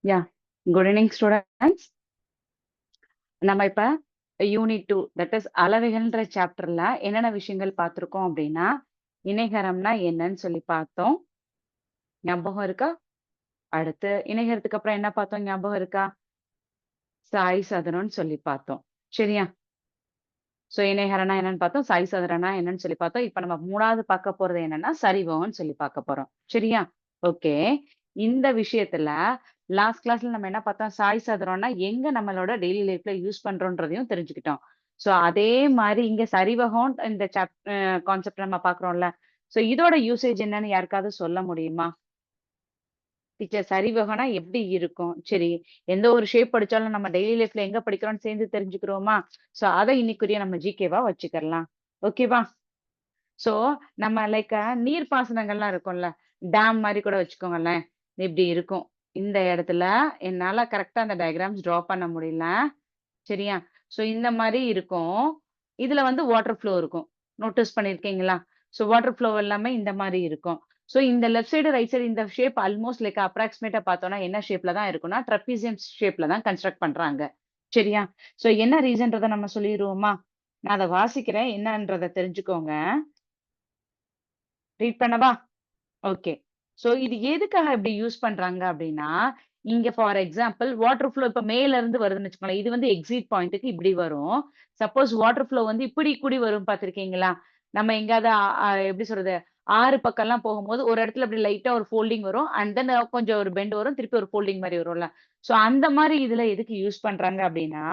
Yeah. Good evening, students. நம்ம இப்ப unit 2 that is அளவைகள்ன்ற சாப்டர்ல என்னென்ன விஷயங்கள் பார்த்திருக்கோம் அப்படின்னா, இணைகரம்னா என்னன்னு சொல்லி பார்த்தோம். ஞாபகம் இருக்கா? அடுத்து இணைகரத்துக்கு அப்புறம் என்ன பார்த்தோம் ஞாபகம் இருக்கா? சாய் சதுரம்னு சொல்லி பார்த்தோம். சரியா? சோ இணைகரம்னா என்னன்னு பார்த்தோம். சாய் சதுரம்னா என்னன்னு சொல்லி பார்த்தோம். இப்ப நம்ம 3வது பார்க்க போறது என்னன்னா, சரிவகம்ன்னு சொல்லி பார்க்க போறோம். சரியா? ஓகே. இந்த விஷயத்துல லாஸ்ட் கிளாஸ்ல நம்ம என்ன பார்த்தோம்? சாய் சதுரம்னா எங்க நம்மளோட டெய்லி லைஃப்ல யூஸ் பண்றோம்ன்றதையும் தெரிஞ்சுக்கிட்டோம். சோ அதே மாரி இங்க சரிவகம் இந்த கான்செப்ட் நம்ம பார்க்குறோம்ல. சோ இதோட யூசேஜ் என்னன்னு யாருக்காவது சொல்ல முடியுமா? டீச்சர் சரிவகம்னா எப்படி இருக்கும்? சரி. எந்த ஒரு ஷேப் படிச்சாலும் நம்ம டெய்லி லைஃப்ல எங்க படிக்கிறோம்னு சேர்ந்து தெரிஞ்சுக்கிறோமா? சோ அத இன்னைக்குரிய நம்ம ஜிகேவா வச்சுக்கலாம். ஓகேவா? சோ நம்ம லைக் நீர் பாசனங்கள்லாம் இருக்கும்ல. டேம் மாரி கூட வச்சுக்கோங்களேன். இப்படி இருக்கும். இந்த இடத்துல என்னால கரெக்ட்டா அந்த டயகிராம்ஸ் டிரா பண்ண முடியல. சரியா? சோ இந்த மாரி இருக்கும். இதுல வந்து வாட்டர் ஃப்ளோ இருக்கும். நோட்டீஸ் பண்ணியிருக்கீங்களா? சோ வாட்டர் ஃப்ளோ எல்லாமே இந்த மாரி இருக்கும். சோ இந்த லெஃப்ட் சைடு, ரைட் சைடு இந்த ஷேப் ஆல்மோஸ்ட் லைக் அப்ராக்ஸிமேட்டா பார்த்தோம்னா என்ன ஷேப்ல தான் இருக்கும்னா, ட்ரபீசியம் ஷேப்ல தான் கன்ஸ்ட்ரக்ட் பண்றாங்க. சரியா? சோ என்ன ரீசன்றத நம்ம சொல்லிருவோமா? நான் அத வாசிக்கிறேன். என்னன்றத தெரிஞ்சுக்கோங்க. ரீட் பண்ணவா? ஓகே. சோ இது எதுக்காக இப்படி யூஸ் பண்றாங்க அப்படின்னா, இங்க ஃபார் எக்ஸாம்பிள் வாட்டர் ஃப்ளோ இப்ப மேல இருந்து வருதுன்னு வச்சுக்கோங்களேன். இது வந்து எக்ஸிட் பாயிண்ட்க்கு இப்படி வரும். சப்போஸ் வாட்டர் ஃப்ளோ வந்து இப்படி கூடி வரும் பார்த்திருக்கீங்களா? நம்ம எங்கேயாவது எப்படி சொல்றது? ஆறு பக்கம்லாம் போகும்போது ஒரு இடத்துல இப்படி லைட்டா ஒரு ஃபோல்டிங் வரும். அண்ட் தென் கொஞ்சம் ஒரு பெண்ட் வரும். திருப்பி ஒரு ஃபோல்டிங் மாரி வரும்ல. சோ அந்த மாரி இதுல எதுக்கு யூஸ் பண்றாங்க அப்படின்னா,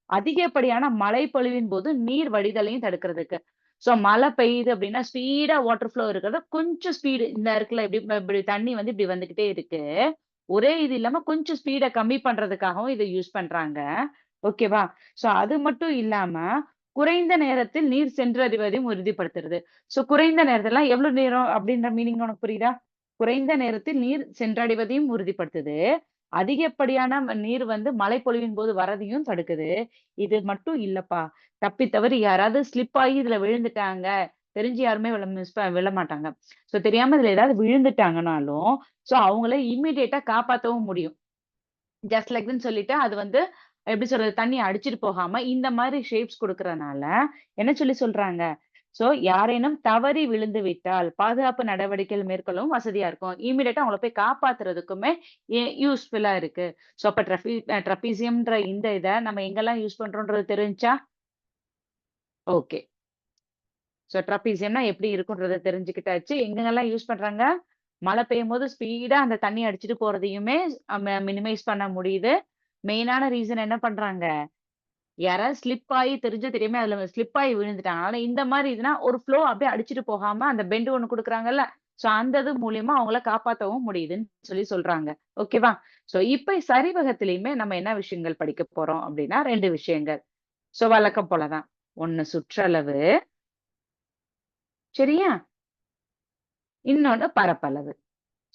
அதிகப்படியான மழை பொழிவின் போது நீர் வடிதலையும் தடுக்கிறதுக்கு. சோ மழை பெய்யுது அப்படின்னா, ஸ்பீடா வாட்டர் ஃப்ளோ இருக்கிறத கொஞ்சம் ஸ்பீடு இந்த இருக்குல்ல இப்படி இப்படி தண்ணி வந்து இப்படி வந்துகிட்டே இருக்கு. ஒரே இது இல்லாம கொஞ்சம் ஸ்பீட கம்மி பண்றதுக்காகவும் இத யூஸ் பண்றாங்க. ஓகேவா? சோ அது மட்டும் இல்லாம, குறைந்த நேரத்தில் நீர் சென்றடைவதையும் உறுதிப்படுத்துறது. சோ குறைந்த நேரத்துல எவ்வளவு நேரம் அப்படின்ற மீனிங் உனக்கு புரியுதா? குறைந்த நேரத்தில் நீர் சென்றடைவதையும் உறுதிப்படுத்துது. அதிகப்படியான நீர் வந்து மழைப்பொழிவின் போது வரதையும் தடுக்குது. இது மட்டும் இல்லப்பா. தப்பி தவறி யாராவது ஸ்லிப் ஆகி இதுல விழுந்துட்டாங்க. தெரிஞ்சு யாருமே விழமாட்டாங்க. சோ தெரியாம இதுல ஏதாவது விழுந்துட்டாங்கனாலும், சோ அவங்கள இம்மீடியேட்டா காப்பாத்தவும் முடியும். ஜஸ்ட் லைக்ன்னு சொல்லிட்டு அது வந்து எப்படி சொல்றது? தண்ணி அடிச்சுட்டு போகாம இந்த மாரி ஷேப்ஸ் குடுக்கறனால, என்ன சொல்லி சொல்றாங்க? சோ யாரேனும் தவறி விழுந்து விட்டால், பாதுகாப்பு நடவடிக்கைகள் மேற்கொள்ளவும் வசதியா இருக்கும். இம்மீடியேட்டா அவங்கள போய் காப்பாத்துறதுக்குமே யூஸ்ஃபுல்லா இருக்கு. சோ அப்ப ட்ரபீசியம்ன்ற இந்த இத நம்ம எங்கெல்லாம் யூஸ் பண்றோம்ன்றது தெரிஞ்சுச்சா? ஓகே. சோ ட்ரபீசியம்னா எப்படி இருக்குன்றத தெரிஞ்சுக்கிட்டாச்சு. எங்கெங்கலாம் யூஸ் பண்றாங்க? மழை பெய்யும்போது ஸ்பீடா அந்த தண்ணி அடிச்சுட்டு போறதையுமே மினிமைஸ் பண்ண முடியுது. மெயினான ரீசன் என்ன பண்றாங்க? யாராவது ஸ்லிப் ஆயி தெரிஞ்சோ தெரியாம அதுல ஸ்லிப் ஆயி விழுந்துட்டாங்க. ஆனா இந்த மாரி இதுனா ஒரு ஃப்ளோ அப்படியே அடிச்சுட்டு போகாம அந்த பெண்ட் ஒண்ணு குடுக்குறாங்கல்ல. சோ அந்த இது மூலியமா அவங்கள காப்பாத்தவும் முடியுதுன்னு சொல்லி சொல்றாங்க. ஓகேவா? சோ இப்ப சரிவகத்திலயுமே நம்ம என்ன விஷயங்கள் படிக்க போறோம் அப்படின்னா 2 விஷயங்கள். சோ வழக்கம் போல தான். ஒண்ணு சுற்றளவு. சரியா? இன்னொன்னு பரப்பளவு.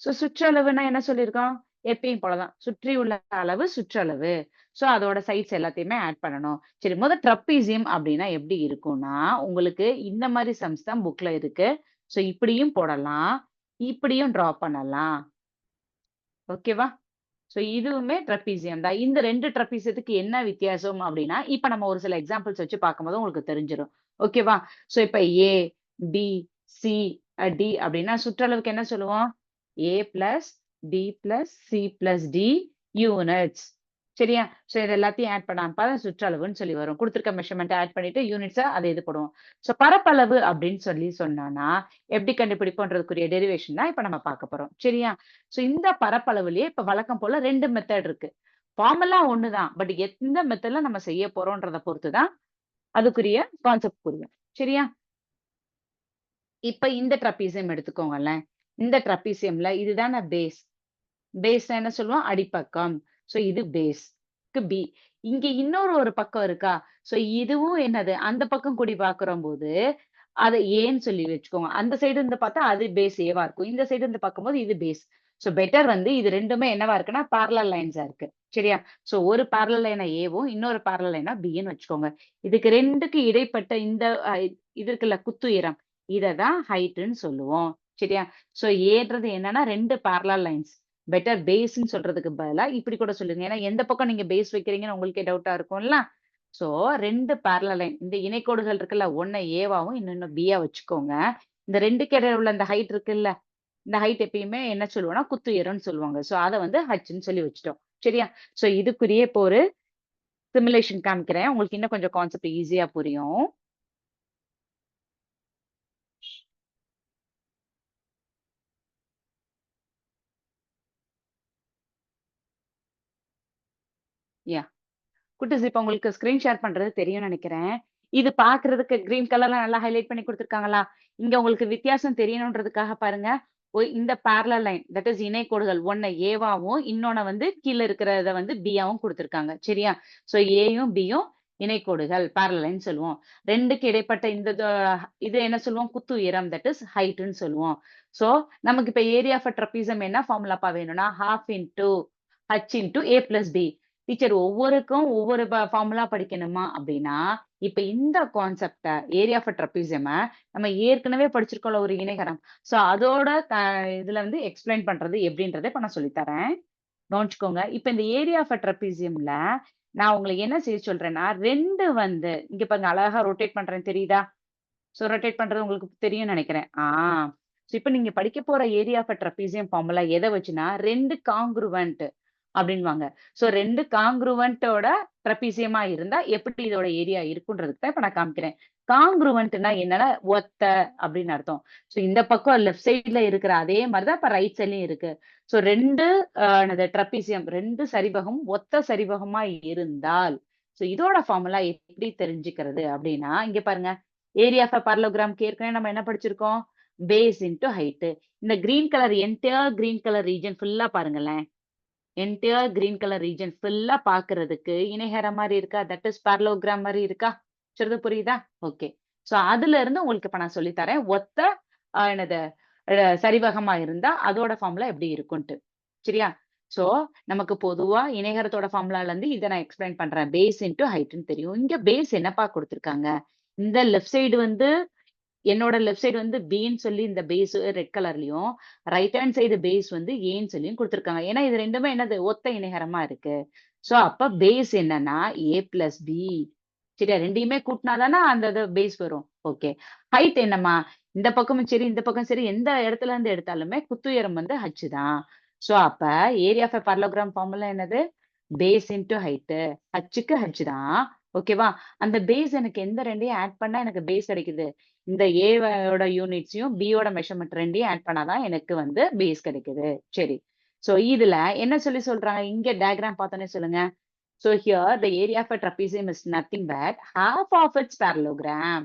சுற்றளவுன்னா என்ன சொல்லியிருக்கோம்? எப்பயும் போல தான். சுற்றியுள்ள அளவு சுற்றளவு. அதோட சைட்ஸ் எல்லாத்தையுமே ஆட் பண்ணணும். சரி ட்ரப்பீசியம் அப்டின்னா எப்படி இருக்கும்னா, உங்களுக்கு இந்த மாரி சம்ஸ் தான் புக்ல இருக்கு. இப்படியும் போடலாம். இப்படியும் டிரா பண்ணலாம். ஓகேவா? இதுவுமே ட்ரப்பீசியம் தான். இந்த 2 ட்ரப்பீசியத்துக்கு என்ன வித்தியாசம் அப்டின்னா, இப்ப நம்ம ஒரு சில எக்ஸாம்பிள்ஸ் வச்சு பார்க்கும்போது உங்களுக்கு தெரிஞ்சிரும். ஓகேவா? இப்ப ஏ, பி, சி, டி அப்டின்னா சுற்றளவுக்கு என்ன சொல்லுவோம்? A plus, B plus, C plus D units. சரியா? இது எல்லாத்தையும் ஆட் பண்ணா தான் சுற்றளவுன்னு சொல்லி வரும். குடுத்திருக்க மெஷர்மென்ட்ட ஆட் பண்ணிட்டு யூனிட்ஸ அத இது பண்ணுவோம். பரப்பளவு அப்டின்னு சொல்லி சொன்னோம்னா, எப்படி கண்டுபிடிப்போன்றதுக்குரிய டெரிவேஷன் தான் இப்ப நம்ம பார்க்க போறோம். சரியா? இந்த பரப்பளவுலயே இப்ப வழக்கம் போல 2 மெத்தட் இருக்கு. ஃபார்முலா ஒண்ணு தான். பட் எந்த மெத்தட்ல நம்ம செய்ய போறோம்ன்றத பொறுத்து தான் அதுக்குரிய கான்செப்ட் புரியும். சரியா? இப்ப இந்த ட்ரப்பீசியம் எடுத்துக்கோங்களேன். இந்த ட்ரப்பீசியம்ல இதுதானே பேஸ். பேஸ்னா என்ன சொல்லுவோம்? அடிப்பக்கம். இது பேஸ்க்கு பி. இங்க இன்னொரு ஒரு பக்கம் இருக்கா? இதுவும் என்னது? அந்த பக்கம் கூடி பார்க்கிறம்போது, அத ஏன்னு சொல்லி வச்சுக்கோங்க. அந்த சைடு இருந்து பார்த்தா அது பேஸ் ஏவா இருக்கும். இந்த சைடு இருந்து பார்க்கும்போது இது பேஸ். பெட்டர் வந்து இது 2மே என்னவா இருக்குன்னா, பேரலல் லைன்ஸா இருக்கு. சரியா? ஒரு பேரலல் லைன ஏவும், இன்னொரு பேரலல் லைனா பின்னு வச்சுக்கோங்க. இதுக்கு 2க்கு இடைப்பட்ட இந்த இது இருக்குல்ல குத்துயரம். இத தான் ஹைட்ன்னு சொல்லுவோம். சரியா? ஏன்றது என்னன்னா 2 பேரலல் லைன்ஸ். பெட்டர் பேஸ்ன்னு சொல்றதுக்கு பதிலா இப்படி கூட சொல்லுங்க. ஏன்னா எந்த பக்கம் நீங்க பேஸ் வைக்கிறீங்கன்னு உங்களுக்கே டவுட்டா இருக்கும்ல. சோ 2 பேரலல் லைன் இந்த இணைக்கோடுகள் இருக்குல்ல, ஒண்ண ஏவாவும் இன்னொன்னு பியா வச்சுக்கோங்க. இந்த 2க்கு இடையில உள்ள இந்த ஹைட் இருக்குல்ல, இந்த ஹைட் எப்பயுமே என்ன சொல்லுவோம்னா, குத்துயரம்னு சொல்லுவாங்க. சோ அத வந்து ஹச்ன்னு சொல்லி வச்சுட்டோம். சரியா? சோ இதுக்குரிய இப்போ ஒரு சிமுலேஷன் காமிக்கிறேன். உங்களுக்கு இன்னும் கொஞ்சம் கான்செப்ட் ஈஸியா புரியும். யாஹ்! குட்டீஸ் இப்ப உங்களுக்கு ஸ்கிரீன் ஷேர் பண்றது தெரியும்னு நெனைக்கிறேன். இது பார்க்கறதுக்கு கிரீன் கலர்ல நல்லா ஹைலைட் பண்ணி குடுத்துருக்காங்களா? இங்க உங்களுக்கு வித்தியாசம் தெரியணுன்றதுக்காக பாருங்க. இந்த பேரலல் லைன் தட் இஸ் இணைக்கோடுகள். ஒண்ண ஏவாவும், இன்னொன்ன வந்து கீழ இருக்கிறத வந்து பியாவும் குடுத்துருக்காங்க. சரியா? சோ ஏயும், பியும் இணைக்கோடுகள். பேரலல் லைன் சொல்லுவோம். 2க்கு இடைப்பட்ட இந்த இது என்ன சொல்லுவோம்? குத்து உயரம் தட் இஸ் ஹைட்ன்னு சொல்லுவோம். சோ நமக்கு இப்ப ஏரியா ஆஃப் அ ட்ரபீசியம் என்ன ஃபார்முலாப்பா வேணும்னா, 1/2 into h into a plus b. Teacher ஒவ்வொருக்கும் ஒவ்வொரு ஃபார்முலா படிக்கணுமா? அப்படின்னா, இப்ப இந்த கான்செப்ட்ட ஏரியா ஆஃப் அ ட்ரபீசியம நம்ம ஏற்கனவே படிச்சிருக்கோம்ல ஒரு இணைகரம். சோ அதோட இதுல வந்து எக்ஸ்பிளைன் பண்றது எப்படின்றத இப்ப நான் சொல்லி தரேன். கவனிச்சுக்கோங்க. இப்ப இந்த ஏரியா ஆஃப் அ ட்ரபீசியம்ல நான் உங்களுக்கு என்ன செய்ய சொல்றேன்னா, 2 வந்து இங்க பாருங்க அழகா ரொட்டேட் பண்றேன் தெரியுதா? சோ ரொட்டேட் பண்றது உங்களுக்கு தெரியும்னு நெனைக்கிறேன். சோ இப்ப நீங்க படிக்க போற area of a trapezium formula எத வச்சுன்னா 2 காங்க்ருவன்ட் அப்டின்னுவாங்க. சோ 2 காங்க்ருவன்ட்டோட ட்ரபீசியமா இருந்தா எப்படி இதோட ஏரியா இருக்குன்றதுக்கு தான் இப்ப நான் காமிக்கிறேன். காங்க்ருவன்ட்னா என்னன்னா ஒத்த அப்படின்னு அர்த்தம். சோ இந்த பக்கம் லெஃப்ட் சைட்ல இருக்கிற அதே மாரி தான் இப்ப ரைட் சைட்லயும் இருக்கு. சோ 2 என்னது ட்ரபீசியம் 2 சரிவகம் ஒத்த சரிவகமா இருந்தால், சோ இதோட ஃபார்முலா எப்படி தெரிஞ்சுக்கிறது அப்படின்னா, இங்க பாருங்க. ஏரியா ஆஃப் அ பரலோகிராம்க்கு ஏற்கனவே நம்ம என்ன படிச்சிருக்கோம்? Base into height. இந்த green colour entire green colour region ஃபுல்லா பாருங்களேன். என்டையர் கிரீன் கலர் ரீஜியன் ஃபுல்லா பார்க்கறதுக்கு இணைகரம் மாரி இருக்கா? தட் இஸ் பரலோகிராம் மாரி இருக்கா? சொல்றது புரியுதா? ஓகே. சோ அதுல இருந்து உங்களுக்கு இப்ப நான் சொல்லி தரேன். ஒத்த என்னது சரிவகமா இருந்தா அதோட ஃபார்முலா எப்படி இருக்கும்ன்ட்டு. சரியா? சோ நமக்கு பொதுவா இணைகரத்தோட ஃபார்முலால இருந்து இத நான் எக்ஸ்பிளைன் பண்றேன். பேஸ் இன்டூ ஹைட்ன்னு தெரியும். இங்க பேஸ் என்னப்பா குடுத்துருக்காங்க? இந்த லெஃப்ட் சைடு வந்து என்னோட லெஃப்ட் சைடு வந்து பின்னு சொல்லி இந்த பேஸ் ரெட் கலர்லயும், ரைட் ஹேண்ட் சைடு பேஸ் வந்து ஏன்னு சொல்லியும் குடுத்துருக்காங்க. ஏன்னா இது 2மே என்னது ஒத்த இணைகரமா இருக்கு. சோ அப்ப பேஸ் என்னன்னா ஏ பிளஸ் பி. சரியா? 2யுமே கூட்டுனா தானே அந்த இது பேஸ் வரும். ஓகே. ஹைட் என்னம்மா? இந்த பக்கமும் சரி, இந்த பக்கம் சரி எந்த இடத்துல இருந்து எடுத்தாலுமே குத்துயரம் வந்து h தான். சோ அப்ப area of a parallelogram formula என்னது? Base into height. ஹச்சுக்கு h தான். ஓகேவா? அந்த பேஸ் எனக்கு எந்த 2யும் ஆட் பண்ணா எனக்கு பேஸ் கிடைக்குது. இந்த ஏவோட யூனிட்ஸையும், பியோட மெஷர்மென்ட் 2யும் ஆட் பண்ணா தான் எனக்கு வந்து பேஸ் கிடைக்குது. சரி. சோ இதுல என்ன சொல்லி சொல்றாங்க? இங்க டயகிராம் பார்த்தோனே சொல்லுங்க. So here the area of a trapezium is nothing but half of its parallelogram.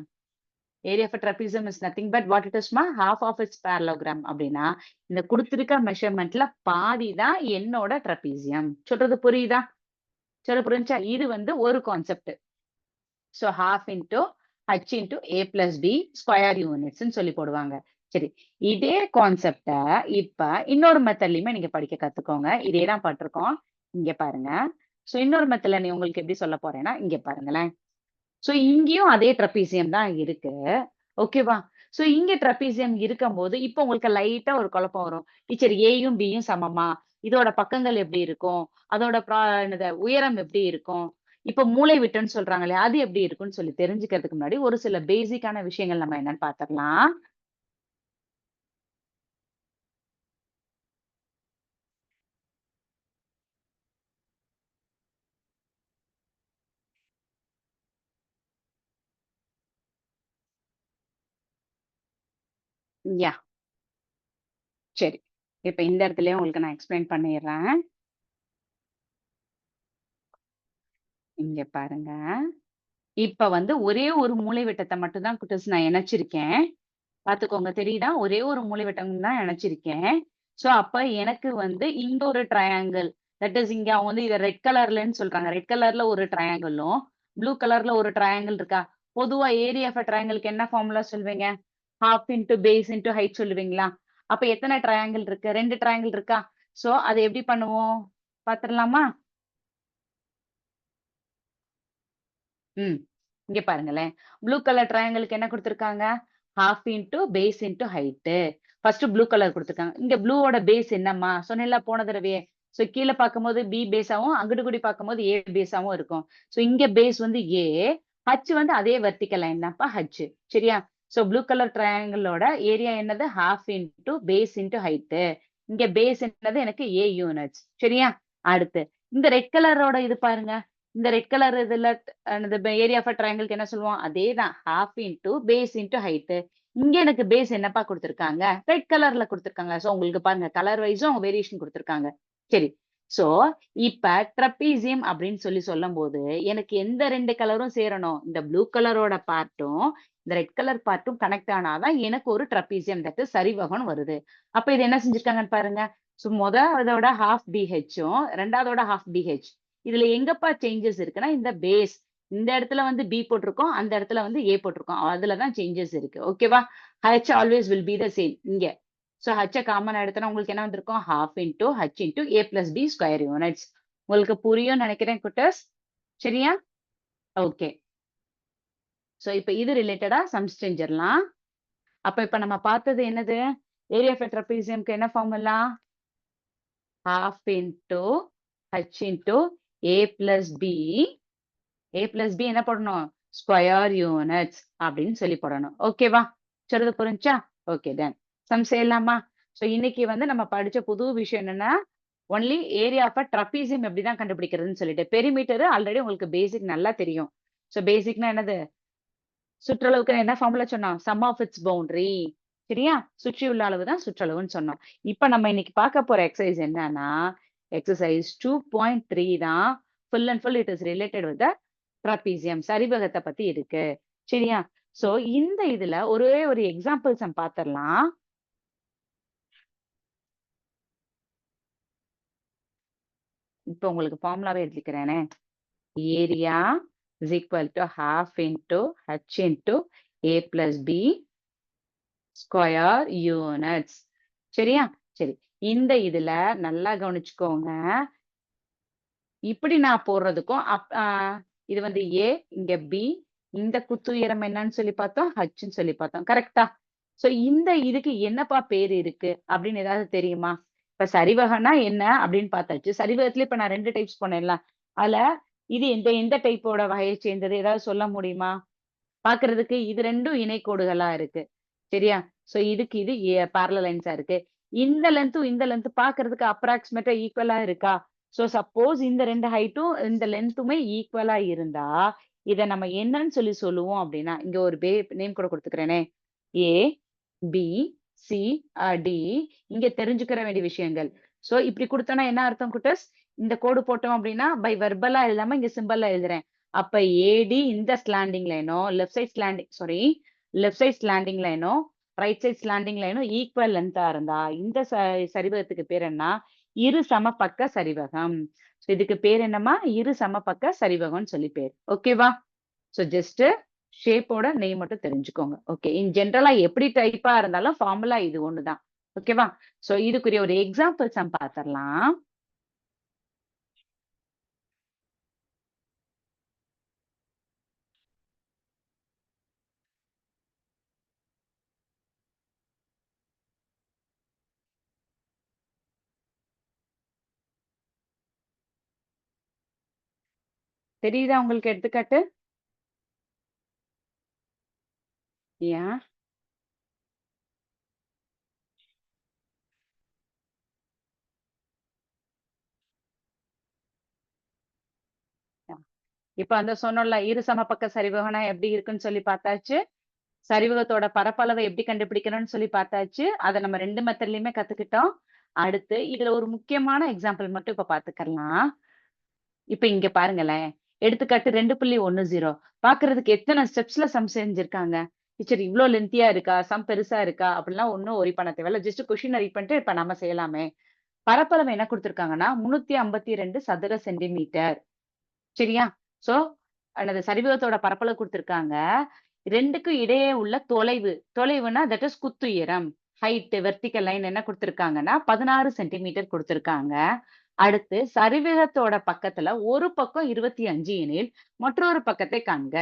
Area of a trapezium is nothing but what it is மா half of its parallelogram அப்படின்னா இந்த குடுத்திருக்க மெஷர்மென்ட்ல பாதி தான் என்னோட ட்ரபீசியம். சொல்றது புரியுதா? புரிஞ்சா? இது வந்து ஒரு concept. So half into h into a plus b square யூனிட்ஸ்ன்னு சொல்லி போடுவாங்க. சரி. இதே கான்செப்ட்ட இப்ப இன்னொரு மெத்தட்லயுமே நீங்க படிக்க கத்துக்கோங்க. இதே தான் பட்டிருக்கோம். இங்க பாருங்க. சோ இன்னொரு மெத்தட்ல நீ உங்களுக்கு எப்படி சொல்ல போறேன்னா, இங்க பாருங்களேன். சோ இங்கேயும் அதே ட்ரபீசியம் தான் இருக்கு. ஓகேவா? சோ இங்க ட்ரபீசியம் இருக்கும்போது, இப்ப உங்களுக்கு லைட்டா ஒரு குழப்பம் வரும். டீச்சர் ஏயும், பியும் சமமா? இதோட பக்கங்கள் எப்படி இருக்கும்? அதோட என்னது உயரம் எப்படி இருக்கும்? இப்ப மூலை விட்டம்ன்னு சொல்றாங்க இல்லையா? அது எப்படி இருக்கும்ன்னு சொல்லி தெரிஞ்சுக்கிறதுக்கு முன்னாடி, ஒரு சில பேசிக்கான விஷயங்கள் நம்ம என்னன்னு பாத்துரலாம். யாஹ்! சரி. இப்ப இந்த இடத்துலயே உங்களுக்கு நான் எக்ஸ்பிளைன் பண்ணிர்றேன். இங்க பாருங்க. இப்ப வந்து ஒரே ஒரு மூலைவிட்டத்த மட்டும் தான் குட்டீஸ் நான் இணைச்சிருக்கேன். பாத்துக்கோங்க தெரியுதா? ஒரே ஒரு மூலைவிட்டம் தான் இணைச்சிருக்கேன். சோ, அப்ப எனக்கு வந்து இங்க ஒரு ட்ரையாங்கிள் தட் இஸ் இங்க அவங்க வந்து இத ரெட் கலர்லன்னு சொல்றாங்க. ரெட் கலர்ல ஒரு ட்ரையாங்கிளும், ப்ளூ கலர்ல ஒரு ட்ரையாங்கிள் இருக்கா? பொதுவா ஏரியா ஆஃப் அ ட்ரையாங்கிள்க்கு என்ன ஃபார்முலா சொல்வீங்க? Half into base into height சொல்லுவீங்களா? அப்ப எத்தன ட்ரையாங்கிள் இருக்கு? 2 ட்ரையாங்கிள் இருக்கா? சோ, அத எப்படி பண்ணுவோம்? பாத்துரலாமா? ம். இங்க பாருங்களேன். ப்ளூ கலர் ட்ரையாங்கிள்க்கு என்ன குடுத்துருக்காங்க? half into base into height. First blue colour கொடுத்துருக்காங்க. இங்க ப்ளூவோட பேஸ் என்னம்மா சொன்னேன்ல போன தடவையே. ஸோ கீழே பார்க்கும்போது பி பேஸாவும் அங்கிட்டு கூடி பார்க்கும்போது ஏ பேஸாவும் இருக்கும். ஸோ இங்க பேஸ் வந்து ஏ, ஹச் வந்து அதே வெர்டிக்கல் லைன் தான்ப்பா ஹச். சரியா? ஸோ ப்ளூ கலர் ட்ரையாங்கிளோட ஏரியா என்னது half into base into height. இங்க பேஸ் என்னது எனக்கு ஏ யூனிட்ஸ். சரியா? அடுத்து இந்த ரெட் கலரோட இது பாருங்க. இந்த ரெட் கலர் இதுல ஏரியா ஆஃப் ட்ரையாங்கிளுக்கு என்ன சொல்லுவோம்? அதே தான் half into base into height. இங்க எனக்கு பேஸ் என்னப்பா கொடுத்திருக்காங்க? ரெட் கலர்ல கொடுத்திருக்காங்க. சோ உங்களுக்கு பாருங்க கலர் வைஸும் வேரியேஷன் கொடுத்திருக்காங்க. சரி. சோ இப்ப ட்ரப்பீசியம் அப்படின்னு சொல்லும் போது எனக்கு எந்த ரெண்டு கலரும் சேரணும்? இந்த ப்ளூ கலரோட பார்ட்டும் இந்த ரெட் கலர் பார்ட்டும் கனெக்ட் ஆனாதான் எனக்கு ஒரு ட்ரப்பீசியம் தட்டு சரிவகம் வருது. அப்ப இது என்ன செஞ்சிருக்காங்கன்னு பாருங்க. சோ அதோட ஹாஃப் பிஹெச்சும் ரெண்டாவதோட ஹாஃப் பிஹெச். இதுல எங்கப்பா சேஞ்சஸ் இருக்குன்னா இந்த பேஸ் இந்த இடத்துல வந்து பி போட்டிருக்கோம், அந்த இடத்துல வந்து ஏ போட்டிருக்கோம். அதுலதான் சேஞ்சஸ் இருக்கு. ஓகேவா? H always will be the same இங்க. ஸோ ஹச்ச காமன் எடுத்தனா உங்களுக்கு என்ன வந்திருக்கும்? Half into H into A plus B square units. உங்களுக்கு புரியும் நினைக்கிறேன் குட்டர்ஸ். சரியா? ஓகே. ஸோ இப்ப இது ரிலேட்டடா சம்ஸ் செஞ்சிடலாம். அப்ப இப்ப நம்ம பார்த்தது என்னது? ஏரியா ஆஃப் ட்ரபீசியம்க்கு என்ன formula? Half into H into A plus B. A plus B என்ன போடணும்? ஸ்கொயர் யூனிட்ஸ் அப்படின்னு சொல்லி போடணும். ஓகேவா? சொல்றது புரிஞ்சா? Okay done. சம் செய்யலாமா? ஸோ இன்னைக்கு வந்து நம்ம படிச்ச புது விஷயம் என்னன்னா ஒன்லி ஏரியா ஆஃப் ட்ரபீசியம் எப்படிதான் கண்டுபிடிக்கிறதுன்னு சொல்லிட்டு பெரிமீட்டர் ஆல்ரெடி உங்களுக்கு பேசிக் நல்லா தெரியும். ஸோ பேசிக்னா என்னது? சுற்றளவுக்கு என்ன ஃபார்முலா சொன்னோம்? Sum of its boundary. சரியா? சுற்றி உள்ள அளவு தான் சுற்றளவுன்னு சொன்னோம். இப்ப நம்ம இன்னைக்கு பார்க்க போற எக்ஸசைஸ் என்னன்னா எக்ஸசைஸ் 2.3 தான். Full and full it is related with trapezium சரிவகத்தை பத்தி இருக்கு. சரியா? சோ இந்த இதுல ஒரே ஒரு எக்ஸாம்பிள் சம் பாத்திரலாம். இப்ப உங்களுக்கு ஃபார்முலாவே எழுதிக்கிறேனே. Area is equal to half into H into A plus B square units. சரியா? சரி. இந்த இதுல நல்லா கவனிச்சுக்கோங்க. இப்படி நான் போடுறதுக்கும் இது வந்து ஏ, இங்க பி, இந்த குத்து உயரம் என்னன்னு சொல்லி பார்த்தோம், ஹச்ன்னு சொல்லி பார்த்தோம். கரெக்டா? சோ இந்த இதுக்கு என்னப்பா பேரு இருக்கு அப்படின்னு ஏதாவது தெரியுமா? இப்ப சரிவகம்னா என்ன அப்படின்னு பார்த்தாச்சு. சரிவகத்துல இப்ப நான் 2 டைப்ஸ் பண்ணேன்ல. அதுல இது எந்த டைப்போட வகையை சேர்ந்தது ஏதாவது சொல்ல முடியுமா? பாக்குறதுக்கு இது 2ம் இணைக்கோடுகளா இருக்கு. சரியா? சோ இதுக்கு இது பேரலல் லைன்ஸா இருக்கு. இந்த லென்த்தும் இந்த லென்த் பாக்குறதுக்கு அப்ராக்சிமேட்டா ஈக்குவலா இருக்கா? சோ சப்போஸ் இந்த 2 ஹைட்டும் இந்த லென்த்துமே ஈக்குவலா இருந்தா இத நம்ம என்னன்னு சொல்லுவோம் அப்படின்னா இங்க ஒரு நேம் கூட கொடுத்துக்கிறேனே. ஏ, பி, சி, டி. இங்க தெரிஞ்சுக்கிற வேண்டிய விஷயங்கள். சோ இப்படி கொடுத்தோம்னா என்ன அர்த்தம் குட்டஸ்? இந்த கோடு போட்டோம் அப்படின்னா பை வெர்பலா எழுதாம இங்க சிம்பல்ல எழுதுறேன். அப்ப ஏடி இந்த ஸ்லாண்டிங் லைனும் லெஃப்ட் சைட் ஸ்லாண்டிங் லைனும் ரைட் சைட் ஸ்லாண்டிங் லைனும் ஈக்குவல் லென்த்தா இருந்தா இந்த சரிவகத்துக்கு பேர் என்ன? இரு சமபக்க சரிவகம். இதுக்கு பேர் என்னமா? இரு சமபக்க சரிவகம்னு சொல்லி பேர். ஓகேவா? சோ ஜஸ்ட் ஷேப்போட நேம் மட்டும் தெரிஞ்சுக்கோங்க. ஓகே. இன் ஜெனரலா எப்படி டைப்பா இருந்தாலும் ஃபார்முலா இது ஒண்ணுதான். ஓகேவா? சோ இதுக்குரிய ஒரு எக்ஸாம்பிள் சம் பாத்திரலாம். தெரியுதா உங்களுக்கு எடுத்துக்காட்டு? ஏன்? இப்ப அந்த சொன்னோம்ல இரு சமபக்க சரிவகம்னா எப்படி இருக்குன்னு சொல்லி பார்த்தாச்சு. சரிவகத்தோட பரப்பளவை எப்படி கண்டுபிடிக்கணும்னு சொல்லி பார்த்தாச்சு. அத நம்ம 2 மெத்தட்லயுமே கத்துக்கிட்டோம். அடுத்து இதுல ஒரு முக்கியமான எக்ஸாம்பிள் மட்டும் இப்ப பாத்துக்கலாம். இப்ப இங்க பாருங்களேன். எடுத்துக்காட்டு 2.10 பாக்குறதுக்கு எத்தனை ஸ்டெப்ஸ்ல சம் செஞ்சிருக்காங்க. டீச்சர் இவ்ளோ லென்த்தியா இருக்கா? சம் பெருசா இருக்கா? அப்படிலாம் ஒண்ணும் ஒரி பண்ண தேவையில்ல. ஜஸ்ட் கொஸ்டின் ரெடி பண்ணிட்டு இப்ப நம்ம செய்யலாமே. பரப்பளவு என்ன குடுத்திருக்காங்கன்னா 352 சதுர சென்டிமீட்டர். சரியா? சோ அந்த சரிவகத்தோட பரப்பளவு குடுத்திருக்காங்க. 2க்கும் இடையே உள்ள தொலைவுனா தட் இஸ் குத்துயரம். ஹைட் வெர்டிகல் லைன் என்ன குடுத்திருக்காங்கன்னா 16 சென்டிமீட்டர் குடுத்திருக்காங்க. அடுத்து சரிவகத்தோட பக்கத்துல ஒரு பக்கம் 25 எனில் மற்றொரு பக்கத்தை காண்க.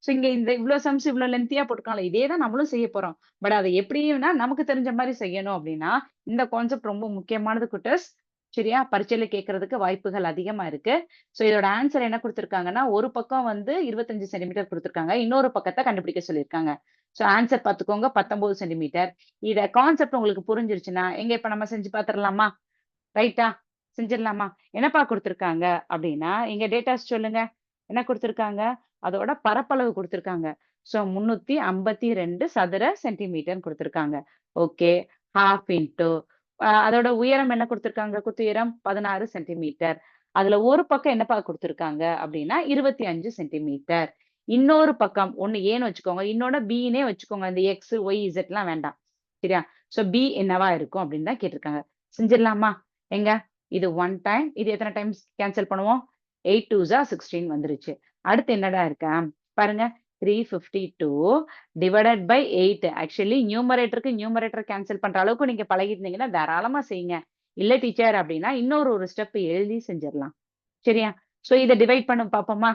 ஸோ இங்க இந்த இவ்ளோ சம்ஸ் இவ்ளோ லென்த்தியா போட்டுருக்காங்கல்ல, இதே தான் நம்மளும் செய்ய போறோம். பட் அத எப்படின்னா நமக்கு தெரிஞ்ச மாரி செய்யணும் அப்படின்னா, இந்த கான்செப்ட் ரொம்ப முக்கியமானது குட்டீஸ். சரியா? பரீட்சையில கேட்கறதுக்கு வாய்ப்புகள் அதிகமா இருக்கு. ஸோ இதோட ஆன்ஸர் என்ன குடுத்துருக்காங்கன்னா, ஒரு பக்கம் வந்து 25 சென்டிமீட்டர் குடுத்துருக்காங்க. இன்னொரு பக்கத்த கண்டுபிடிக்க சொல்லியிருக்காங்க. ஸோ ஆன்ஸர் பார்த்துக்கோங்க 19 சென்டிமீட்டர். இத கான்செப்ட் உங்களுக்கு புரிஞ்சிருச்சுன்னா, எங்க இப்ப நம்ம செஞ்சு பார்த்துரலாமா? ரைட்டா? செஞ்சிரலாமா? என்னப்பா குடுத்துருக்காங்க அப்படின்னா, இங்க டேட்டாஸ் சொல்லுங்க. என்ன குடுத்துருக்காங்க? அதோட பரப்பளவு குடுத்துருக்காங்க. ஸோ 352 சதுர சென்டிமீட்டர்ன்னு குடுத்துருக்காங்க. ஓகே. ஹால்ஃப் இன்டூ அதோட உயரம் என்ன குடுத்துருக்காங்க? குத்து உயரம் 16 சென்டிமீட்டர். அதுல ஒரு பக்கம் என்னப்பா குடுத்துருக்காங்க அப்படின்னா, 25 சென்டிமீட்டர். இன்னொரு பக்கம் ஒண்ணு ஏன்னு வச்சுக்கோங்க. இன்னொன்னு பின்னே வச்சுக்கோங்க. இந்த எக்ஸ், ஒய், இசட்லாம் வேண்டாம். சரியா? ஸோ பி என்னவா இருக்கும் அப்படின்னு தான் கேட்டிருக்காங்க. செஞ்சிரலாமா? எங்க? இது 1 டைம். இது எத்தன டைம்ஸ் கேன்சல் பண்ணுவோம்? 8 2 16 வந்துருச்சு. அடுத்து என்னடா இருக்கு? பாருங்க. 352 டிவைடட் பை 8. ஆக்சுவலி நியூமரேட்டருக்கு நியூமரேட்டர் கேன்சல் பண்ற அளவுக்கு நீங்க பழகியிருந்தீங்கன்னா, தாராளமா செய்யுங்க. இல்ல டீச்சர் அப்டின்னா, இன்னொரு ஒரு ஸ்டெப் எழுதி செஞ்சிரலாம். சரியா? ஸோ இத டிவைட் பண்ண பாப்போமா?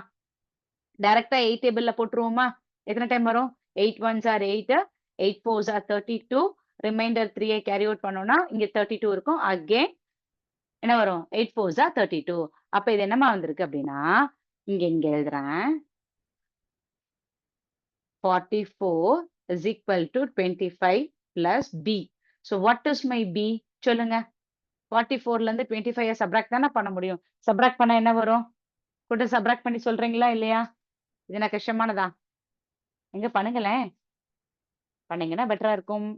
டைரக்ட்டா 8 டேபிள்ல போட்டுருவோமா? எத்தன டைம் வரும்? 8 1s are 8, 8 4s are 32, remainder 3 carry out பண்ணோம்னா, இங்க 32 இருக்கும். அகைன் என்ன வரும்? 8 4s ஆர் 32. அப்ப இது என்னம்மா வந்திருக்கு அப்டின்னா, இங்க எழுதுறேன். 44 is equal to 25 plus B. So what is my B? சொல்லுங்க. 44ல இருந்து 25 சப்ட்ராக்ட் தானே பண்ண முடியும். சப்ட்ராக்ட் பண்ணா என்ன வரும்? கூட சப்ட்ராக்ட் பண்ணி சொல்றீங்களா இல்லையா? இது என்ன கஷ்டமானதா? எங்க பண்ணுங்களேன். பண்ணீங்கன்னா பெட்டரா இருக்கும்.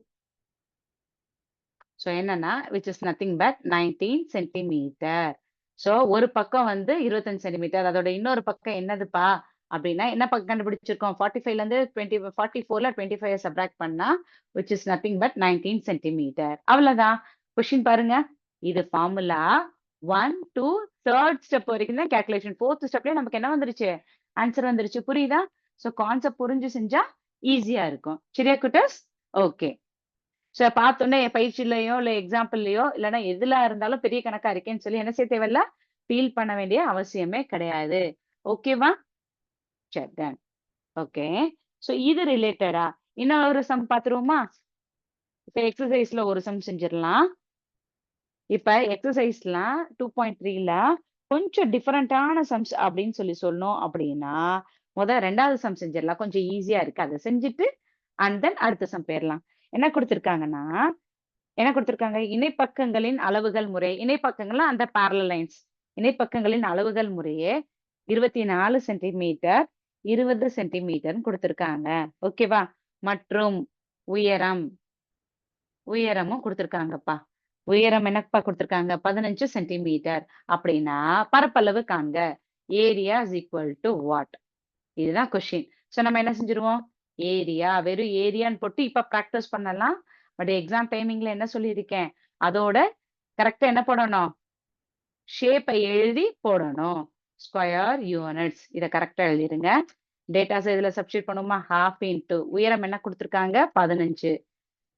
ஸோ என்னன்னா, which is nothing but 19 centimetre. So ஒரு பக்கம் வந்து 25 சென்டிமீட்டர். அதோட இன்னொரு பக்கம் என்னதுப்பா? அப்படின்னா, என்ன பக்கம் கண்டுபிடிச்சிருக்கோம்? 45லேருந்து 44ல 25 சப்ட்ராக்ட் பண்ணா, which is nothing but 19 centimetre. அவ்வளோதான். கொஸ்டின் பாருங்க. இது ஃபார்முலா 1, 2, 3 ஸ்டெப் வரைக்கும் தான் கால்குலேஷன். 4த் ஸ்டெப்லயே நமக்கு என்ன வந்துருச்சு? ஆன்சர் வந்துருச்சு. புரியுதா? ஸோ கான்செப்ட் புரிஞ்சு செஞ்சா ஈஸியா இருக்கும். சரியா குட்டீஸ்? ஓகே. ஸோ பார்த்தோனே பயிற்சியிலயோ, இல்ல எக்ஸாம்பிள்லயோ, இல்லன்னா எதுலா இருந்தாலும் பெரிய கணக்கா இருக்கேன்னு சொல்லி என்ன செய்ய தேவையில்ல, ஃபீல் பண்ண வேண்டிய அவசியமே கிடையாது. ஓகேவா? சரி டன். ஓகே. ஸோ இது ரிலேட்டடா இன்னொரு சம் பார்த்துருவோமா? இப்ப எக்ஸர்சைஸ்ல ஒரு சம் செஞ்சிரலாம். இப்ப எக்ஸர்சைஸ்ல 2.3ல கொஞ்சம் டிஃபரண்டான சம்ஸ் அப்படின்னு சொல்லணும் அப்படின்னா, 2வது சம் செஞ்சிரலாம். கொஞ்சம் ஈஸியா இருக்கு. அத செஞ்சுட்டு, அண்ட் தென் அடுத்த சம் போயிரலாம். என்ன குடுத்திருக்காங்கன்னா என்ன குடுத்திருக்காங்க? இணைப்பக்கங்களின் அளவுகள் முறை. இணைப்பக்கங்கள்னா அந்த பேரலல் லைன்ஸ். இணைப்பக்கங்களின் அளவுகள் முறையே 24 சென்டிமீட்டர், 20 சென்டிமீட்டர்ன்னு குடுத்திருக்காங்க. ஓகேவா? மற்றும் உயரம் உயரமும் குடுத்திருக்காங்கப்பா. உயரம் என்னப்பா குடுத்திருக்காங்க? 15 சென்டிமீட்டர். அப்படின்னா, பரப்பளவு காண்க. Area is equal to what? இதுதான் கொஸ்டின். ஸோ நம்ம என்ன செஞ்சுருவோம்? ஏரியா வெறும் ஏரியான்னு போட்டு இப்ப பிராக்டிஸ் பண்ணலாம். பட் எக்ஸாம் டைமிங்ல என்ன சொல்லியிருக்கேன்? அதோட கரெக்ட்டா என்ன போடணும்? ஷேப்ப எழுதி போடணும். Square units. இத கரெக்ட்டா எழுதிருங்க. டேட்டாஸ இதுல சப்ஸ்டிட்யூட் பண்ணுவோமா? ஹால்ஃப் இன்டு உயரம் என்ன குடுத்துருக்காங்க? 15.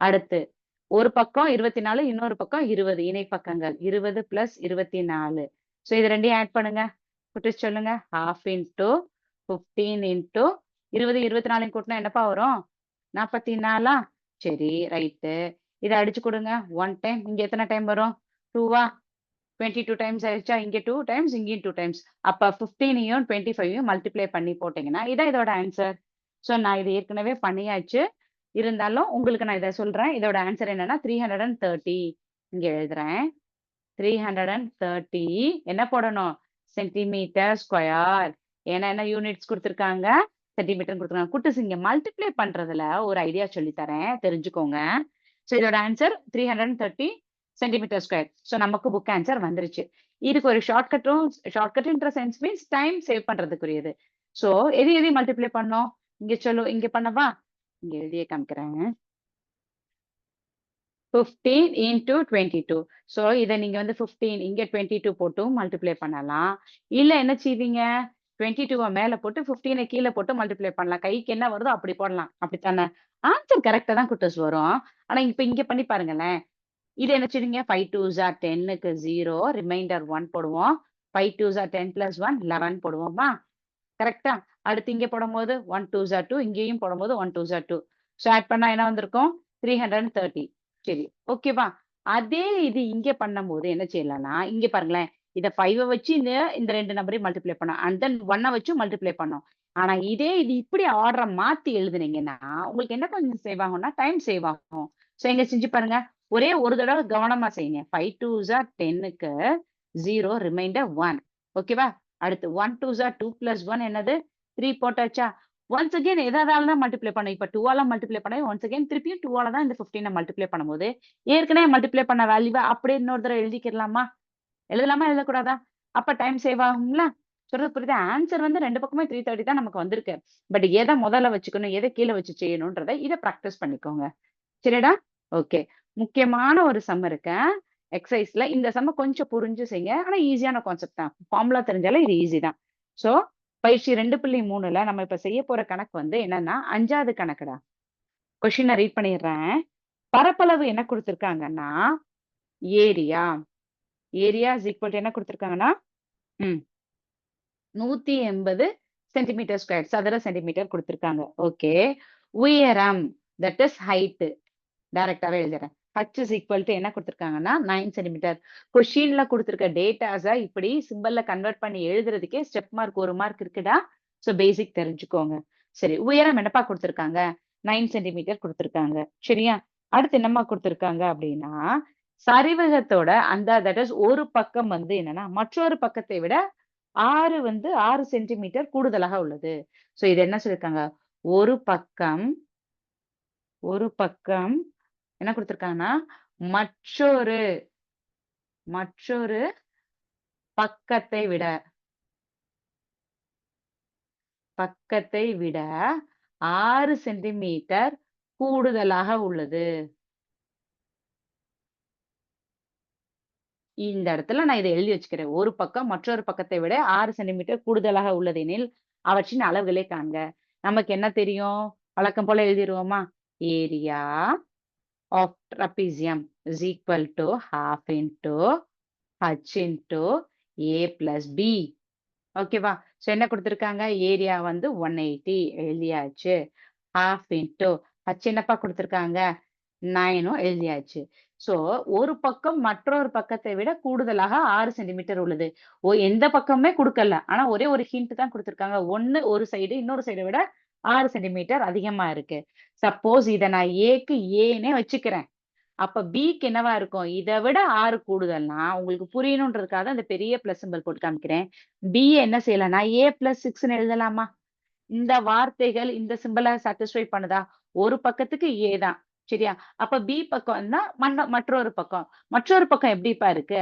அடுத்து ஒரு பக்கம் 24 இன்னொரு பக்கம் 20 இணைப்பக்கங்கள். 20 பிளஸ் 24. ஸோ இது 2யும் ஆட் பண்ணுங்க. குட்டீஸ் சொல்லுங்க. ஹால்ஃப் இன்டு 15 இன்டு 20 24யும் கூட்டுனா என்னப்பா வரும்? 44ஆ? சரி ரைட்டு. இத அடிச்சு குடுங்க. 1 டைம். இங்க எத்தன டைம் வரும்? 2வா? 22 டைம்ஸ் ஆயிடுச்சா? இங்க 2 டைம்ஸ், இங்கேயும் 2 டைம்ஸ். அப்ப 15யும் 25யும் மல்டிப்ளை பண்ணி போட்டீங்கன்னா, இதான் இதோட ஆன்சர். ஸோ நான் இது ஏற்கனவே பண்ணியாச்சு. இருந்தாலும் உங்களுக்கு நான் இத சொல்றேன். இதோட ஆன்சர் என்னன்னா 330. இங்க எழுதுறேன். 330 என்ன போடணும்? Centimetre square. ஏன்னா என்ன யூனிட்ஸ் குடுத்துருக்காங்க? சென்டிமீட்டர்ன்னு குடுத்துருக்காங்க. குட்டீஸ் இங்க மல்டிப்ளை பண்றதுல ஒரு ஐடியா சொல்லி தரேன். தெரிஞ்சுக்கோங்க. ஸோ இதோட ஆன்சர் 330 சென்டிமீட்டர் ஸ்கொயர். ஸோ நமக்கு புக் ஆன்சர் வந்துருச்சு. இதுக்கு ஒரு ஷார்ட்கட்ன்ற சென்ஸ் மீன்ஸ் டைம் சேவ் பண்றதுக்குரியது. ஸோ எதையும் மல்டிப்ளை பண்ணோம்? இங்க பண்ணவா? இங்க எழுதியே காமிக்கிறேன். 15 இன்டு 22. ஸோ இத நீங்க வந்து 15 இங்க 22 போட்டும் மல்டிப்ளை பண்ணலாம். இல்ல என்ன செய்வீங்க? 22வ மேல போட்டு 15 கீழ போட்டு மல்டிப்ளை பண்ணலாம். கைக்கு என்ன வருதோ அப்படி போடலாம். அப்படித்தானே? ஆன்சர் கரெக்ட்டா தான் குட்டீஸ் வரும். ஆனா இப்ப இங்க பண்ணி பாருங்களேன். இது என்ன செய்வீங்க? 5 2s ஆர் 10க்கு 0 ரிமைண்டர் 1 போடுவோம். 5 2s ஆர் 10 பிளஸ் 1 11 போடுவோமா? கரெக்ட்டா? அடுத்து இங்க போடும்போது 1 2 ஜா 2, இங்கேயும் போடும்போது 1 2 ஜா 2. ஸோ ஆட் பண்ணா என்ன வந்திருக்கும்? 330. சரி, ஓகேவா? அதே இது இங்க பண்ணும்போது என்ன செய்யலாம்னா, இங்க பாருங்களேன். இத 5 வச்சு இந்த 2 நம்பரையும் மல்டிப்ளை பண்ணோம். அண்ட் தென் 1 வச்சு மல்டிப்ளை பண்ணோம். ஆனா இதே இது இப்படி ஆர்டர மாத்தி எழுதுனீங்கன்னா, உங்களுக்கு என்ன கொஞ்சம் சேவ் ஆகும்னா, டைம் சேவ் ஆகும். ஸோ இங்க செஞ்சு பாருங்க. ஒரே ஒரு தடவ கவனமா செய்யுங்க. 5 2 ஜா 10க்கு 0 ரிமைண்டர் 1. ஓகேவா? அடுத்து 1 2 ஜா 2 பிளஸ் 1 என்னது? 3 போட்டாச்சா? ஒன்ஸ் அகைன் எதால தான் மல்டிப்ளை பண்ணோம். இப்ப 2 ஆல மல்டிப்ளை பண்ணா ஒன்ஸ் அகைன் திருப்பியும் 2 ஆல தான் இந்த 15 மல்டிப்ளை பண்ணும்போது, ஏற்கனவே மல்டிப்ளை பண்ண வேல்யூவ அப்படியே இன்னொரு தடவ எழுதிக்கிறலாமா? எழுதலாமா? எழுதக்கூடாதா? அப்ப டைம் சேவ் ஆகும்ல? சொல்றது புரியுதா? ஆன்ஸர் வந்து 2 பக்கமே 330 தான் நமக்கு வந்திருக்கு. பட் எத முதல்ல வச்சுக்கணும், எத கீழ வச்சு செய்யணும்ன்றத இத பிராக்டிஸ் பண்ணிக்கோங்க. சரியாடா? ஓகே. முக்கியமான ஒரு சம் இருக்கு. எக்ஸர்சைஸ்ல இந்த சம்ம கொஞ்சம் புரிஞ்சு செய்யுங்க. ஆனா ஈஸியான கான்செப்ட் தான். ஃபார்முலா தெரிஞ்சாலே இது ஈஸி தான். ஸோ பயிற்சி 2.3ல நம்ம இப்ப செய்ய போற கணக்கு வந்து என்னன்னா, 5வது கணக்குடா. கொஸ்டின ரீட் பண்ணிடுறேன். பரப்பளவு என்ன குடுத்திருக்காங்கன்னா, area. Area is equal to என்ன குடுத்திருக்காங்கன்னா, ம் 180 சென்டிமீட்டர் ஸ்கொயர் சதுர சென்டிமீட்டர் குடுத்திருக்காங்க. ஓகே. உயரம் தட் இஸ் ஹைட். டைரக்டாவே எழுதுறேன். h இஸ் ஈக்குவல் டூ என்ன குடுத்திருக்காங்கன்னா 9 சென்டிமீட்டர். கொஸ்டின்ல குடுத்திருக்க டேட்டாஸ இப்படி சிம்பல்ல கன்வெர்ட் பண்ணி எழுதுறதுக்கே ஸ்டெப் மார்க் 1 மார்க் இருக்குடா. சோ பேசிக் தெரிஞ்சுக்கோங்க. சரி, உயரம் என்னப்பா குடுத்திருக்காங்க? 9 சென்டிமீட்டர் குடுத்திருக்காங்க. சரியா? அடுத்து என்னம்மா குடுத்திருக்காங்க அப்படின்னா, சரிவகத்தோட அந்த தட் இஸ் ஒரு பக்கம் வந்து என்னன்னா, மற்றொரு பக்கத்தை விட 6 சென்டிமீட்டர் கூடுதலாக உள்ளது. சோ இது என்ன சொல்லியிருக்காங்க? ஒரு பக்கம் ஒரு பக்கம் என்ன குடுத்திருக்காங்கன்னா, மற்றொரு மற்றொரு பக்கத்தை விட பக்கத்தை விட 6 சென்டிமீட்டர் கூடுதலாக உள்ளது. இந்த இடத்துல நான் இத எழுதி வச்சுக்கிறேன். ஒரு பக்கம் மற்றொரு பக்கத்தை விட 6 சென்டிமீட்டர் கூடுதலாக உள்ளதெனில், அவற்றின் அளவுகளை காண்க. நமக்கு என்ன தெரியும்? வழக்கம் போல எழுதிருவோமா? Area of trapezium is equal to 1/2 into h into a plus b. ஓகேவா? சோ என்ன குடுத்திருக்காங்க? ஏரியா வந்து 180 எழுதியாச்சு. 1/2 இன்டூ h என்னப்பா குடுத்திருக்காங்க? 9ம் எழுதியாச்சு. சோ ஒரு பக்கம் மற்றொரு பக்கத்தை விட கூடுதலாக 6 சென்டிமீட்டர் உள்ளது. எந்த பக்கமுமே குடுக்கல. ஆனா ஒரே ஒரு ஹிண்ட் தான் குடுத்திருக்காங்க. ஒண்ணு ஒரு சைடு இன்னொரு சைட விட 6 சென்டிமீட்டர் அதிகமா இருக்கு. சப்போஸ் இத நான் ஏக்கு ஏன்னே வச்சுக்கிறேன். அப்ப பிக்கு என்னவா இருக்கும்? இத விட 6 கூடுதல்னா, உங்களுக்கு புரியணுன்றதுக்காக அந்த பெரிய பிளஸ் சிம்பல் போட்டு காமிக்கிறேன். பிய என்ன செய்யலாம்னா, a பிளஸ் 6ன்னு எழுதலாமா? இந்த வார்த்தைகள் இந்த சிம்பல சாட்டிஸ்ஃபை பண்ணுதா? ஒரு பக்கத்துக்கு a தான். சரியா? அப்ப பி பக்கம்னா மற்றொரு பக்கம். மற்றொரு பக்கம் எப்படிப்பா இருக்கு?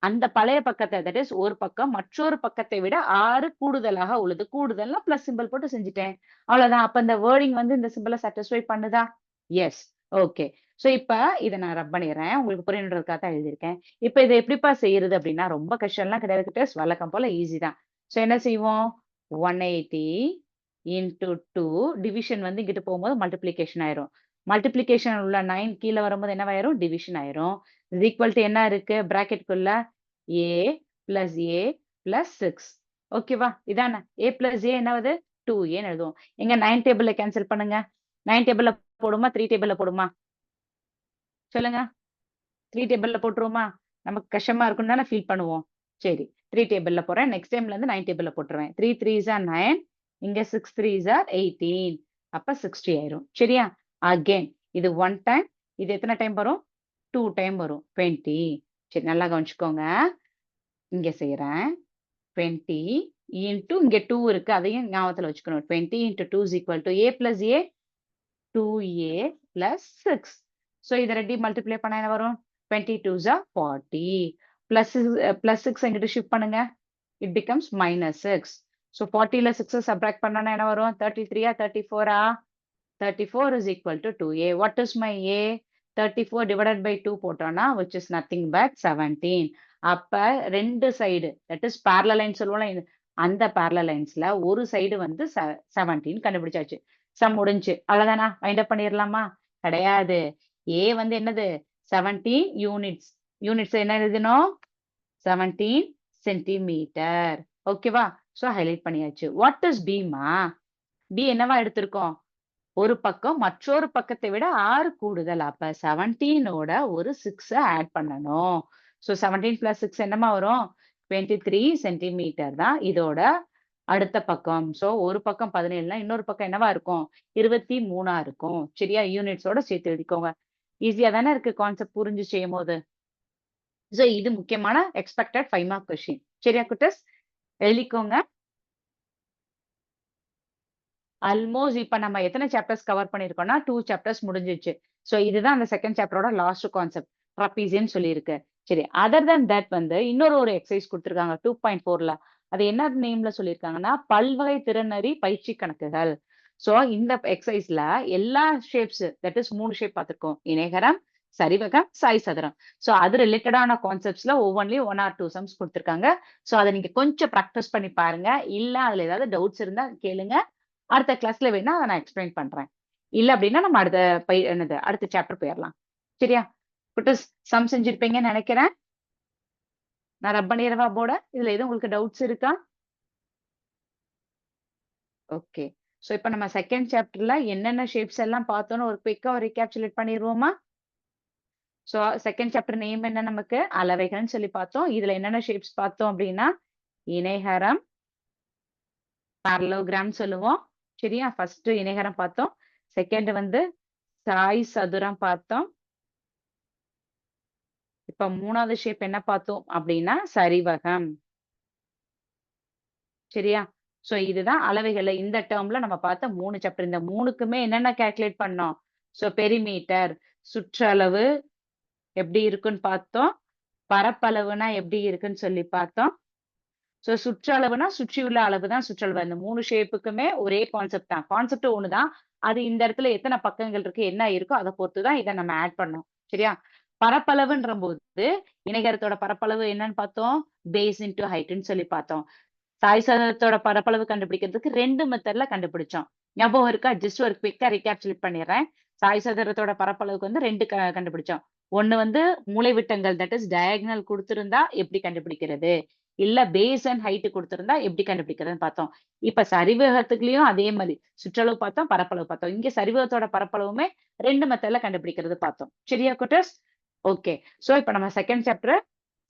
அந்த பழைய பக்கத்த தட் இஸ் ஒரு பக்கம் மற்றொரு பக்கத்தை விட 6 கூடுதலாக உள்ளது. கூடுதல்னா பிளஸ் சிம்பல் போட்டு செஞ்சுட்டேன். அவ்வளவுதான். அப்ப இந்த வேர்டிங் வந்து இந்த சிம்பல சாட்டிஸ்ஃபை பண்ணுதா? எஸ். ஓகே. சோ இப்ப இத நான் ரப் பண்ணிடுறேன். உங்களுக்கு புரியணுன்றதுக்காக தான் எழுதியிருக்கேன். இப்ப இத எப்படிப்பா செய்யறது அப்படின்னா, ரொம்ப கஷ்டம்லாம் கிடையாது கிட்டஸ். வழக்கம் போல ஈஸி தான். சோ என்ன செய்வோம்? 180 இன்டூ 2 டிவிஷன் வந்து இங்கிட்டு போகும்போது மல்டிப்ளிகேஷன் ஆயிரும். மல்டிப்ளிகேஷன் உள்ள 9 கீழ வரும்போது என்னவாயிரும்? டிவிஷன் ஆயிரும். இஸ் ஈக்குவல் டூ என்ன இருக்கு? பிராக்கெட்குள்ள a பிளஸ் a பிளஸ் 6. ஓகேவா? இதானே? a plus a என்னவது? 2aன்னு எழுதுவோம். எங்க 9 டேபிள்ல கேன்சல் பண்ணுங்க. 9 டேபிள்ல போடுமா? 3 டேபிள்ல போடுமா? சொல்லுங்க. 3 டேபிள்ல போட்டுருவோமா? நமக்கு கஷ்டமா இருக்கும்னு தானே ஃபீல் பண்ணுவோம். சரி. 3 டேபிள்ல போடுறேன். நெக்ஸ்ட் டைம்ல இருந்து 9 டேபிள்ல போட்டுருவேன். 3 3s ஆர் 9. இங்க 6 3s ஆர் 18. அப்ப 60 ஆயிரும். சரியா? அகைன் இது 1 டைம். இது எத்தன டைம் வரும்? 2 டைம் வரும். 20. சரி, நல்லா கவனிச்சுக்கோங்க. இங்க செய்றேன். 20 இன்டூ இங்க 2 இருக்கு. அதையும் ஞாபகத்துல வச்சுக்கணும். 20 into 2 is equal to a plus a 2a plus 6. So இத ரெண்டையும் மல்டிப்ளை பண்ணா என்ன வரும்? 22s R 40. பிளஸ் 6 இங்கிட்டு ஷிஃப்ட் பண்ணுங்க. It becomes minus 6. சோ 40ல 6 சப்ட்ராக்ட் பண்ணா என்ன வரும்? 33 34 34 is equal to 2a. What is my a? 34 divided by 2 போட்டோம்னா which is nothing but 17. அப்ப 2 side that is parallel line சொல்லுவோம்ல, அந்த parallel linesல ஒரு சைடு வந்து 17 கண்டுபிடிச்சாச்சு. சம் முடிஞ்சு. அவ்வளவுதானா? வைண்ட் அப் பண்ணிடலாமா? கிடையாது. a வந்து என்னது? 17 யூனிட்ஸ். யூனிட்ஸ் என்ன எழுதணும்? 17 சென்டிமீட்டர். ஓகேவா? சோ ஹைலைட் பண்ணியாச்சு. வாட் இஸ் பீமா? பி என்னவா எடுத்திருக்கோம்? ஒரு பக்கம் மற்றொரு பக்கத்தை விட 6 கூடுதல். அப்ப 17ஓட ஒரு 6 ஆட் பண்ணணும். சோ 17 பிளஸ் 6 என்னமா வரும்? 23 சென்டிமீட்டர் தான் இதோட அடுத்த பக்கம். சோ ஒரு பக்கம் 17னா இன்னொரு பக்கம் என்னவா இருக்கும்? 23ஆ இருக்கும். சரியா? யூனிட்ஸோட சேர்த்து எழுதிக்கோங்க. ஈஸியா தானே இருக்கு கான்செப்ட் புரிஞ்சு செய்யும்போது. சோ இது முக்கியமான எக்ஸ்பெக்டட் 5 மார்க் கொஸ்டின். சரியா குட்டீஸ்? எழுதிக்கோங்க. ஆல்மோஸ்ட் இப்ப நம்ம எத்தன சாப்டர்ஸ் கவர் பண்ணியிருக்கோம்னா, 2 சாப்டர்ஸ் முடிஞ்சிருச்சு. சோ இதுதான் அந்த 2ண்ட் சாப்டரோட லாஸ்ட் கான்செப்ட். ட்ராபீசியம் சொல்லியிருக்கு. சரி. அதர் தேன் தட் வந்து இன்னொரு ஒரு எக்சர்சைஸ் குடுத்துருக்காங்க 2.4ல. அது என்ன நேம்ல சொல்லியிருக்காங்கன்னா, பல்வகை திறனறி பயிற்சி கணக்குகள். சோ இந்த எக்சர்சைஸ்ல எல்லா ஷேப்ஸ் தட் இஸ் 3 ஷேப் பார்த்திருக்கோம். இணைகரம், சரிவகம், சாய் சதுரம். சோ அது ரிலேட்டடான கான்செப்ட்ஸ்ல ஒவ்வொன்லயும் 1 ஆர் 2 சம்ஸ் குடுத்துருக்காங்க. சோ அத நீங்க கொஞ்சம் பிராக்டிஸ் பண்ணி பாருங்க. இல்ல அதுல ஏதாவது டவுட்ஸ் இருந்தா கேளுங்க. அடுத்த கிளாஸ்ல வேணா அத நான் எக்ஸ்பிளைன் பண்றேன். இல்ல அப்டின்னா நம்ம அடுத்த என்னது அடுத்த சாப்டர் போயிரலாம். சரியா? குட்டீஸ் சம் செஞ்சிருப்பீங்கன்னு நெனைக்கிறேன். நான் ரப் பண்ணிறவா போர்ட? இதுல எதுவும் உங்களுக்கு டவுட்ஸ் இருக்கா? ஓகே. சோ இப்ப நம்ம 2ண்ட் சாப்டர்ல என்னென்ன ஷேப்ஸ் எல்லாம் பார்த்தோம்னு ஒரு குயிக்கா ஒரு ரீகேப்சுலேட் பண்ணிருவோமா? சோ 2ண்ட் சாப்டர் நேம் என்ன நமக்கு? அளவைகள்னு சொல்லி பார்த்தோம். இதுல என்னென்ன ஷேப்ஸ் பார்த்தோம் அப்டின்னா, இணைகரம், parallelogram சொல்லுவோம். சரியா? ஃபர்ஸ்ட் இணைகரம் பார்த்தோம். 2ண்ட் வந்து சாய் சதுரம் பார்த்தோம். இப்ப 3வது ஷேப் என்ன பார்த்தோம் அப்டின்னா, சரிவகம். சரியா? சோ இதுதான் அளவைகள்ல இந்த டெர்ம்ல நம்ம பார்த்த 3 சாப்டர். இந்த 3க்குமே என்னென்ன கால்குலேட் பண்ணோம்? சோ பெரிமீட்டர், சுற்றளவு எப்படி இருக்குன்னு பார்த்தோம். பரப்பளவுனா எப்படி இருக்குன்னு சொல்லி பார்த்தோம். சோ சுற்றளவுனா சுற்றியுள்ள அளவு தான் சுற்றளவு. அந்த 3 ஷேப்புக்குமே ஒரே கான்செப்ட் தான். கான்செப்ட் ஒண்ணு தான். அது இந்த இடத்துல எத்தன பக்கங்கள் இருக்கு, என்ன இருக்கோ அத பொறுத்து தான் இத நம்ம ஆட் பண்ணோம். சரியா? பரப்பளவுன்றபோது இணைகரத்தோட பரப்பளவு என்னன்னு பார்த்தோம்? பேஸ் இன்டூ ஹைட்ன்னு சொல்லி பார்த்தோம். சாய் சதுரத்தோட பரப்பளவு கண்டுபிடிக்கிறதுக்கு 2 மெத்தட்ல கண்டுபிடிச்சோம். ஞாபகம் இருக்கா? ஜஸ்ட் ஒரு குயிக்கா ரீகேப்சுலேட் பண்ணிடுறேன். சாய் சதுரத்தோட பரப்பளவுக்கு வந்து 2 கண்டுபிடிச்சோம். ஒண்ணு வந்து மூலைவிட்டங்கள் தட் இஸ் டயகனல் குடுத்திருந்தா எப்படி கண்டுபிடிக்கிறது? இல்ல பேஸ் அண்ட் ஹைட் குடுத்திருந்தா எப்படி கண்டுபிடிக்கிறதுன்னு பார்த்தோம். இப்ப சரிவகத்துக்குலயும் அதே மாரி சுற்றளவு பார்த்தோம், பரப்பளவு பார்த்தோம். இங்க சரிவகத்தோட பரப்பளவுமே 2 மெத்தட்ல கண்டுபிடிக்கிறது பார்த்தோம். சரியா குட்டீஸ்? ஓகே. சோ இப்ப நம்ம 2ண்ட் chapter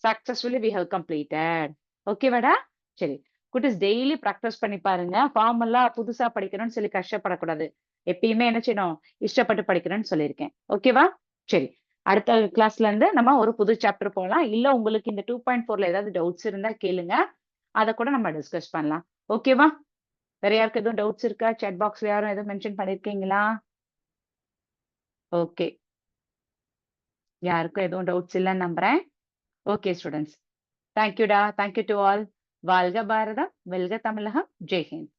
successfully we have completed. ஓகேவாடா? சரி. குட்டீஸ் டெய்லி பிராக்டிஸ் பண்ணி பாருங்க. ஃபார்ம் எல்லாம் புதுசா படிக்கணும்னு சொல்லி கஷ்டப்படக்கூடாது. எப்பயுமே என்ன செய்யணும்? இஷ்டப்பட்டு படிக்கணும்னு சொல்லியிருக்கேன். ஓகேவா? சரி. அடுத்த கிளாஸ்ல இருந்து நம்ம ஒரு புது சாப்டர் போலாம். இல்ல உங்களுக்கு இந்த 2.4ல ஏதாவது டவுட்ஸ் இருந்தா கேளுங்க. அத கூட நம்ம டிஸ்கஸ் பண்ணலாம். ஓகேவா? வேற யாருக்கு எதுவும் டவுட்ஸ் இருக்கா? சாட் பாக்ஸ்ல யாரும் எதுவும் மென்ஷன் பண்ணியிருக்கீங்களா? ஓகே. யாருக்கும் எதுவும் டவுட்ஸ் இல்லன்னு நம்புறேன். Okay students. தேங்க் யூ டா. Thank you to all. வாழ்க பாரதம், வெல்க தமிழகம். ஜெய் ஹிந்த்.